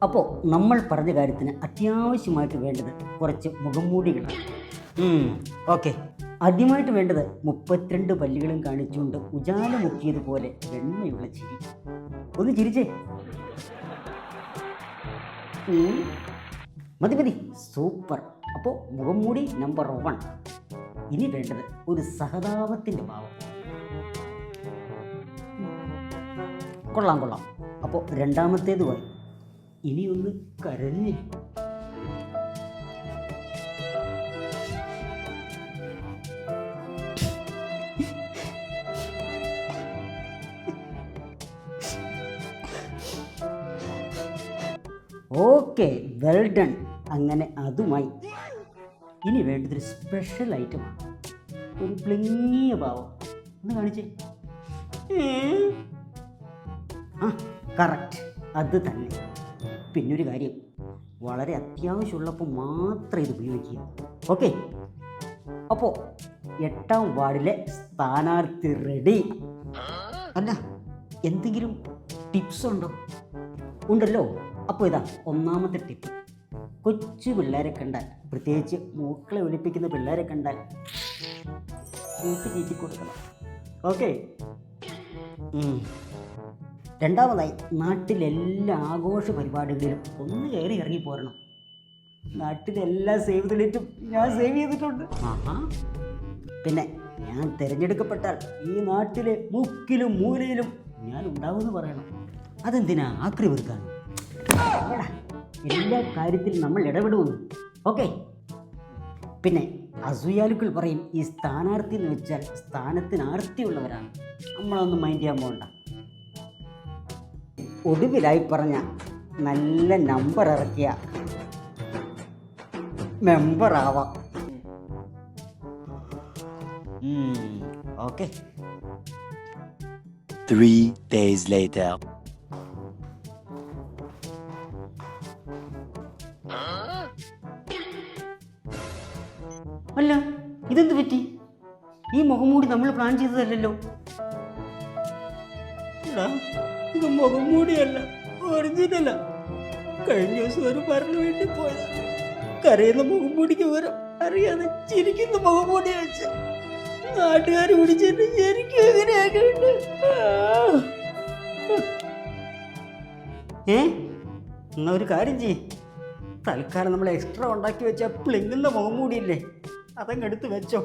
അപ്പോൾ നമ്മൾ പറഞ്ഞ കാര്യത്തിന് അത്യാവശ്യമായിട്ട് വേണ്ടത് കുറച്ച് മുഖംമൂടികളാണ്. ഓക്കെ, ആദ്യമായിട്ട് വേണ്ടത് 32 പല്ലുകളും കാണിച്ചുകൊണ്ട് ഉജാല മുക്കിയതുപോലെ വെണ്മയുള്ള ചിരി. ഒന്ന് ചിരിച്ചേ. മതി മതി, സൂപ്പർ. അപ്പോൾ മുഖംമൂടി നമ്പർ 1. ഇനി വേണ്ടത് ഒരു സഹതാപത്തിൻ്റെ ഭാവം. കൊള്ളാം കൊള്ളാം. അപ്പോൾ രണ്ടാമത്തേതുമായി ഇനി ഒന്ന് കരഞ്ഞ്. Okay, well done. അങ്ങനെ അതുമായി ഇനി വേണ്ടതൊരു സ്പെഷ്യൽ ഐറ്റമാണ്. ഒരു പ്ലിങ്ങിയ ഭാവം. ഒന്ന് കാണിച്ചേ. ആ, കറക്റ്റ്, അത് തന്നെ. പിന്നൊരു കാര്യം, വളരെ അത്യാവശ്യമുള്ളപ്പോൾ മാത്രം ഇത് ഉപയോഗിക്കുക. ഓക്കെ, അപ്പോൾ 8ാം വാർഡിലെ സ്ഥാനാർത്ഥി റെഡി. അല്ല, എന്തെങ്കിലും ടിപ്സ് ഉണ്ടോ? ഉണ്ടല്ലോ. അപ്പോൾ ഇതാ ഒന്നാമത്തെ ടിപ്പ്. കൊച്ചു പിള്ളേരെ കണ്ടാൽ, പ്രത്യേകിച്ച് മൂക്കളെ ഒലിപ്പിക്കുന്ന പിള്ളേരെ കണ്ടാൽ മൂക്ക് ചീറ്റി കൊടുക്കണം. ഓക്കെ. രണ്ടാമതായി, നാട്ടിലെല്ലാ ആഘോഷ പരിപാടികളിലും ഒന്ന് കയറി ഇറങ്ങി പോരണം. നാട്ടിലെല്ലാ സേവ് ദ ഡേറ്റും ഞാൻ സേവ് ചെയ്തിട്ടുണ്ട്. പിന്നെ ഞാൻ തിരഞ്ഞെടുക്കപ്പെട്ടാൽ ഈ നാട്ടിലെ മുക്കിലും മൂലയിലും ഞാൻ ഉണ്ടാവുമെന്ന് പറയണം. അതെന്തിനാ ആക്രി വെറുക്കാൻ? എല്ലാ കാര്യത്തിലും നമ്മൾ ഇടപെടുമെന്ന്. ഓക്കെ. പിന്നെ അസൂയാലുക്കൾ പറയും ഈ സ്ഥാനാർത്ഥി എന്ന് വെച്ചാൽ സ്ഥാനത്തിന് ആർത്തിയുള്ളവരാണ്. നമ്മളൊന്നും മൈൻഡ് ചെയ്യാൻ പോകണ്ട. ഒടുവിലായി പറഞ്ഞ നല്ല നമ്പർ ഇറക്കിയ മെമ്പർ ആവാം. ഓക്കെ. 3 days later. അല്ല, ഇതെന്ത് പറ്റി? ഈ മുഖംമൂടി നമ്മൾ പ്ലാൻ ചെയ്തതല്ലല്ലോ. ഇത് മുഖംമൂടിയല്ല, ഒറിജിനല. കഴിഞ്ഞ ദിവസം ഒരു പറഞ്ഞു വേണ്ടി പോയത്. കരയുന്ന മുഖംമൂടിക്ക് വരും അറിയാതെ ചിരിക്കുന്ന മുഖംമൂടി വെച്ച് നാട്ടുകാർ പിടിച്ചിട്ട് ശരിക്കും എങ്ങനെയാക്കിണ്ട്. എന്നാ ഒരു കാര്യം ചെയ്യ്. തൽക്കാലം നമ്മൾ എക്സ്ട്രാ ഉണ്ടാക്കി വെച്ച പ്ലിങ്ങുന്ന മുഖംമൂടിയില്ലേ, അതങ്ങ് എടുത്ത് വെച്ചോ.